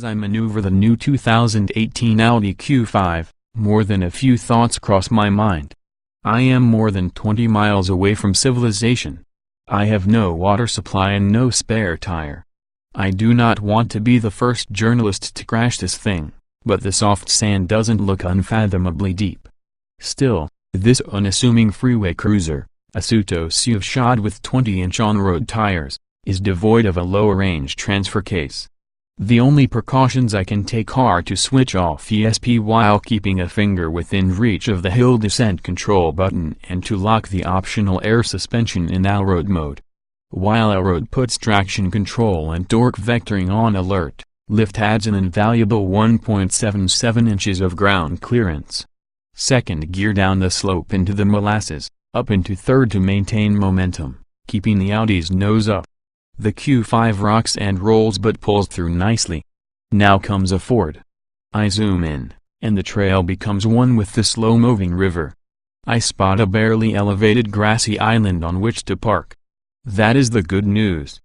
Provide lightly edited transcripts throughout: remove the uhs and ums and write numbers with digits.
As I maneuver the new 2018 Audi Q5, more than a few thoughts cross my mind. I am more than 20 miles away from civilization. I have no water supply and no spare tire. I do not want to be the first journalist to crash this thing, but the soft sand doesn't look unfathomably deep. Still, this unassuming freeway cruiser, a Suto SUV shod with 20-inch on-road tires, is devoid of a low-range transfer case. The only precautions I can take are to switch off ESP while keeping a finger within reach of the hill descent control button and to lock the optional air suspension in Allroad mode. While Allroad puts traction control and torque vectoring on alert, lift adds an invaluable 1.77 inches of ground clearance. Second gear down the slope into the molasses, up into third to maintain momentum, keeping the Audi's nose up. The Q5 rocks and rolls but pulls through nicely. Now comes a ford. I zoom in, and the trail becomes one with the slow-moving river. I spot a barely elevated grassy island on which to park. That is the good news.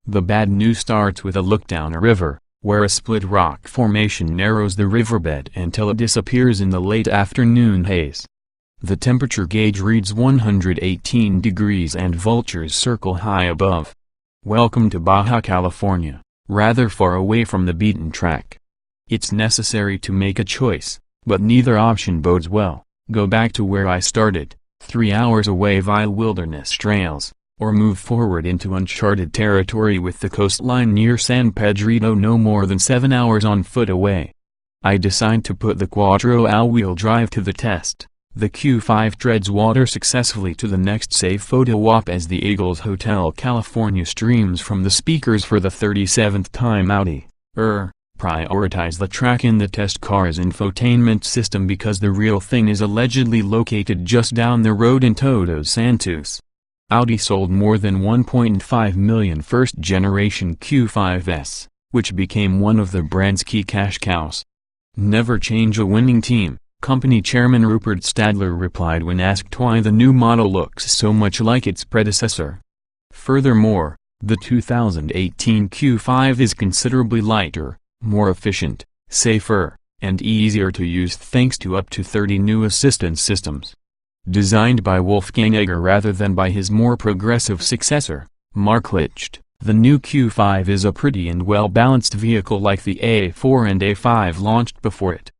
The bad news starts with a look down a river, where a split rock formation narrows the riverbed until it disappears in the late afternoon haze. The temperature gauge reads 118 degrees and vultures circle high above. Welcome to Baja California, rather far away from the beaten track. It's necessary to make a choice, but neither option bodes well. Go back to where I started, 3 hours away via wilderness trails, or move forward into uncharted territory with the coastline near San Pedrito no more than 7 hours on foot away. I decide to put the Quattro all-wheel drive to the test. The Q5 treads water successfully to the next safe photo op as the Eagles Hotel California streams from the speakers for the 37th time. Audi prioritize the track in the test car's infotainment system because the real thing is allegedly located just down the road in Todos Santos. Audi sold more than 1.5 million first-generation Q5s, which became one of the brand's key cash cows. Never change a winning team, company chairman Rupert Stadler replied when asked why the new model looks so much like its predecessor. Furthermore, the 2018 Q5 is considerably lighter, more efficient, safer, and easier to use thanks to up to 30 new assistance systems. Designed by Wolfgang Egger rather than by his more progressive successor, Mark Licht, the new Q5 is a pretty and well-balanced vehicle like the A4 and A5 launched before it.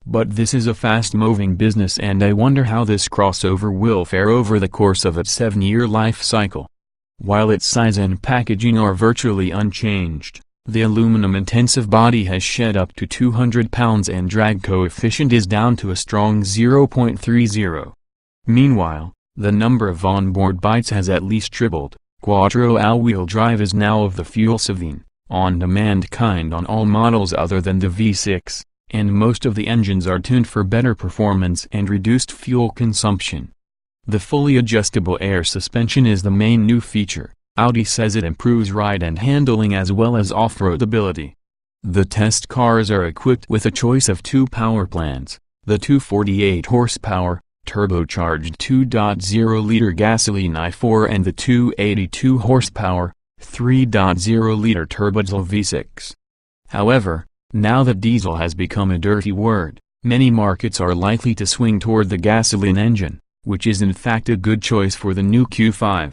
But this is a fast-moving business and I wonder how this crossover will fare over the course of its 7-year life cycle. While its size and packaging are virtually unchanged, the aluminum-intensive body has shed up to 200 pounds and drag coefficient is down to a strong 0.30. Meanwhile, the number of onboard bites has at least tripled. Quattro all-wheel drive is now of the fuel-saving, on-demand kind on all models other than the V6. And most of the engines are tuned for better performance and reduced fuel consumption. The fully adjustable air suspension is the main new feature. Audi says it improves ride and handling as well as off-road ability. The test cars are equipped with a choice of two power plants, the 248 horsepower, turbocharged 2.0-liter gasoline i4 and the 282 horsepower, 3.0-liter turbodiesel V6. However, now that diesel has become a dirty word, many markets are likely to swing toward the gasoline engine, which is in fact a good choice for the new Q5.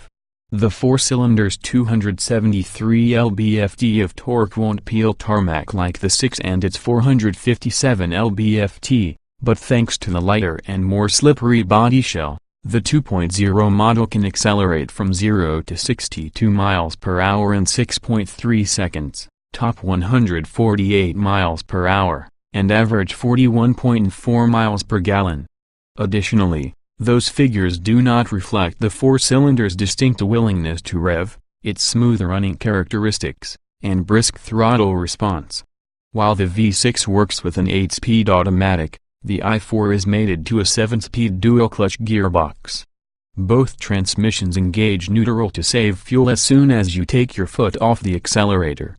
The 4-cylinder's 273 lb-ft of torque won't peel tarmac like the 6 and its 457 lb-ft, but thanks to the lighter and more slippery body shell, the 2.0 model can accelerate from 0 to 62 miles per hour in 6.3 seconds. Top 148 miles per hour, and average 41.4 miles per gallon. Additionally, those figures do not reflect the 4-cylinder's distinct willingness to rev, its smooth running characteristics, and brisk throttle response. While the V6 works with an 8-speed automatic, the i4 is mated to a 7-speed dual-clutch gearbox. Both transmissions engage neutral to save fuel as soon as you take your foot off the accelerator.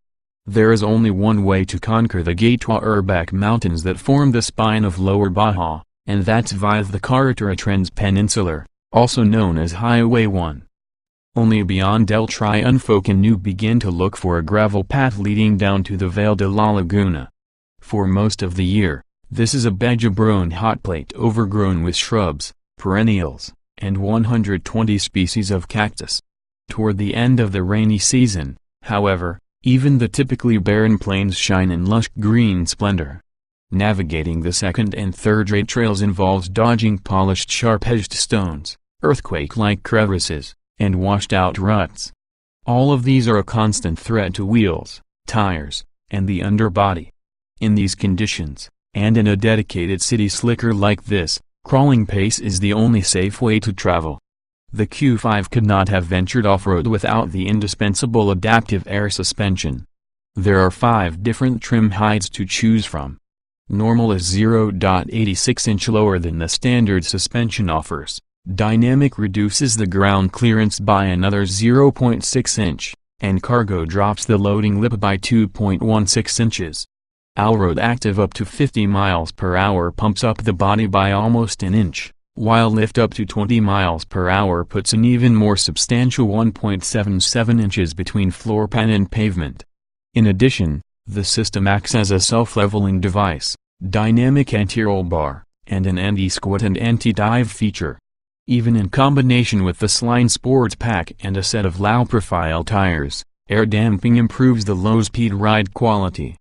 There is only one way to conquer the Gatua-Urbac mountains that form the spine of Lower Baja, and that's via the Carretera Transpeninsular, also known as Highway 1. Only beyond El Triunfo can you begin to look for a gravel path leading down to the Valle de la Laguna, For most of the year, this is a beige-brown hotplate overgrown with shrubs, perennials, and 120 species of cactus. Toward the end of the rainy season, however, even the typically barren plains shine in lush green splendor. Navigating the second and third-rate trails involves dodging polished sharp-edged stones, earthquake-like crevices, and washed-out ruts. All of these are a constant threat to wheels, tires, and the underbody. In these conditions, and in a dedicated city slicker like this, crawling pace is the only safe way to travel. The Q5 could not have ventured off-road without the indispensable adaptive air suspension. There are 5 different trim heights to choose from. Normal is 0.86 inch lower than the standard suspension offers. Dynamic reduces the ground clearance by another 0.6 inch, and Cargo drops the loading lip by 2.16 inches. Allroad Active up to 50 miles per hour pumps up the body by almost an inch, while Lift up to 20 miles per hour puts an even more substantial 1.77 inches between floor pan and pavement. In addition, the system acts as a self-leveling device, dynamic anti-roll bar, and an anti-squat and anti-dive feature. Even in combination with the Sline Sports Pack and a set of low-profile tires, air damping improves the low-speed ride quality.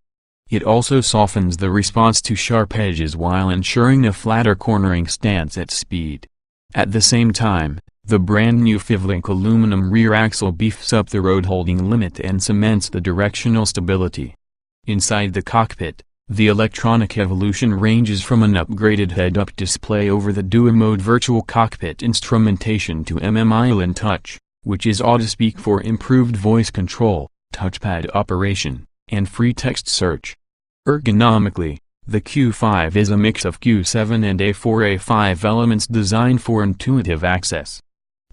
It also softens the response to sharp edges while ensuring a flatter cornering stance at speed. At the same time, the brand new FIV-Link aluminum rear axle beefs up the road-holding limit and cements the directional stability. Inside the cockpit, the electronic evolution ranges from an upgraded head-up display over the Duo-Mode virtual cockpit instrumentation to Island Touch, which is AutoSpeak for improved voice control, touchpad operation, and free text search. Ergonomically, the Q5 is a mix of Q7 and A4/A5 elements designed for intuitive access.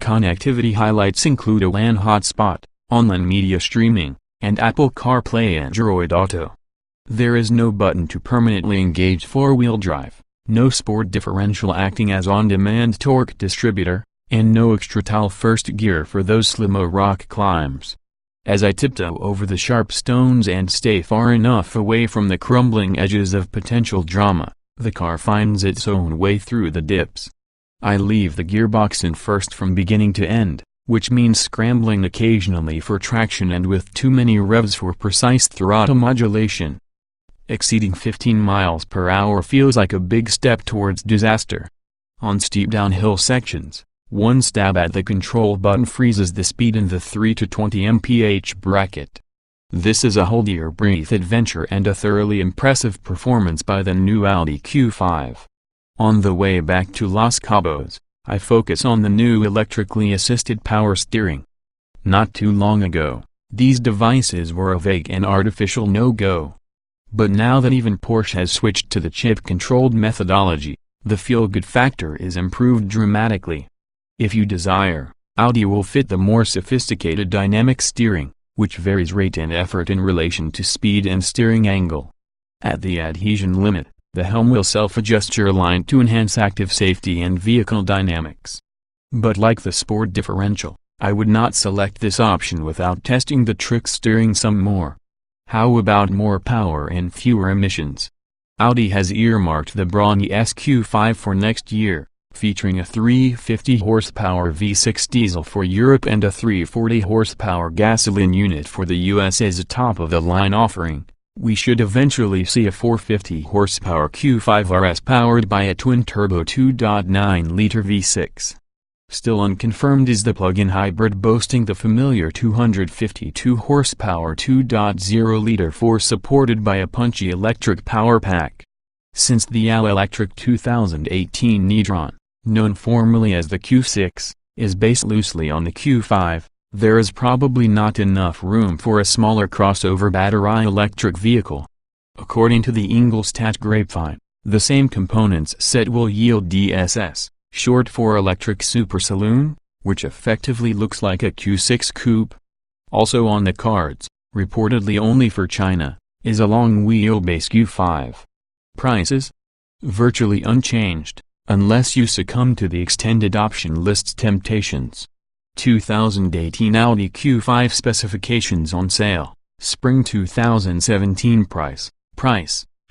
Connectivity highlights include a LAN hotspot, online media streaming, and Apple CarPlay and Android Auto. There is no button to permanently engage four-wheel drive, no sport differential acting as on-demand torque distributor, and no extra towel first gear for those slow-mo rock climbs. As I tiptoe over the sharp stones and stay far enough away from the crumbling edges of potential drama, the car finds its own way through the dips. I leave the gearbox in first from beginning to end, which means scrambling occasionally for traction and with too many revs for precise throttle modulation. Exceeding 15 miles per hour feels like a big step towards disaster. On steep downhill sections, one stab at the control button freezes the speed in the 3 to 20 mph bracket. This is a hold your breath adventure and a thoroughly impressive performance by the new Audi Q5. On the way back to Los Cabos, I focus on the new electrically assisted power steering. Not too long ago, these devices were a vague and artificial no-go. But now that even Porsche has switched to the chip-controlled methodology, the feel-good factor is improved dramatically. If you desire, Audi will fit the more sophisticated dynamic steering, which varies rate and effort in relation to speed and steering angle. At the adhesion limit, the helm will self-adjust your line to enhance active safety and vehicle dynamics. But like the sport differential, I would not select this option without testing the trick steering some more. How about more power and fewer emissions? Audi has earmarked the brawny Q5 for next year, featuring a 350 horsepower V6 diesel for Europe and a 340 horsepower gasoline unit for the US as a top-of-the-line offering. We should eventually see a 450 horsepower Q5 RS powered by a twin-turbo 2.9-liter V6. Still unconfirmed is the plug-in hybrid boasting the familiar 252 horsepower 2.0-liter 4 supported by a punchy electric power pack. Since the all-electric 2018 e-tron, known formerly as the Q6, is based loosely on the Q5, there is probably not enough room for a smaller crossover battery electric vehicle. According to the Ingolstadt grapevine, the same components set will yield DSS, short for Electric Super Saloon, which effectively looks like a Q6 coupe. Also on the cards, reportedly only for China, is a long-wheelbase Q5. Prices? Virtually unchanged, unless you succumb to the extended option list's temptations. 2018 Audi Q5 specifications on sale, Spring 2017 price,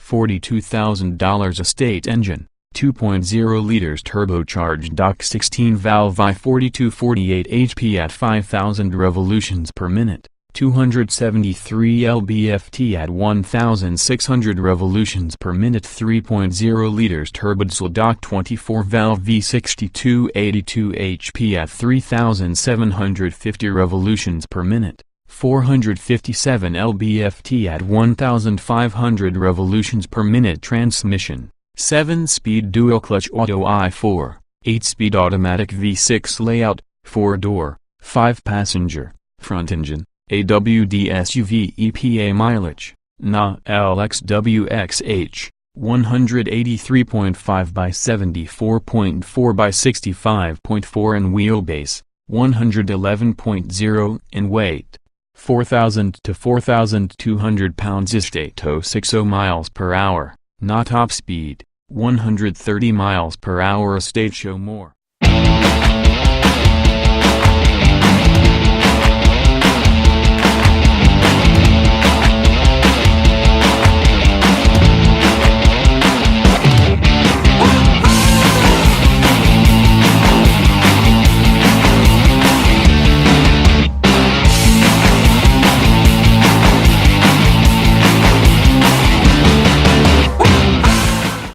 $42,000 estate engine, 2.0 liters turbocharged DOC 16 valve I-4248 HP at 5,000 revolutions per minute, 273 lb-ft at 1,600 revolutions per minute, 3.0 liters turbodiesel DOC 24 valve V6282 HP at 3,750 revolutions per minute, 457 lb-ft at 1,500 revolutions per minute. Transmission, 7-speed dual-clutch auto i4, 8-speed automatic V6 layout, 4-door, 5-passenger, front engine, AWD SUV. EPA mileage, NA LXWXH, 183.5 by 74.4 by 65.4 in wheelbase, 111.0 in weight, 4,000 to 4,200 pounds. Estate 060 miles per hour, not top speed, 130 miles per hour. Estate show more.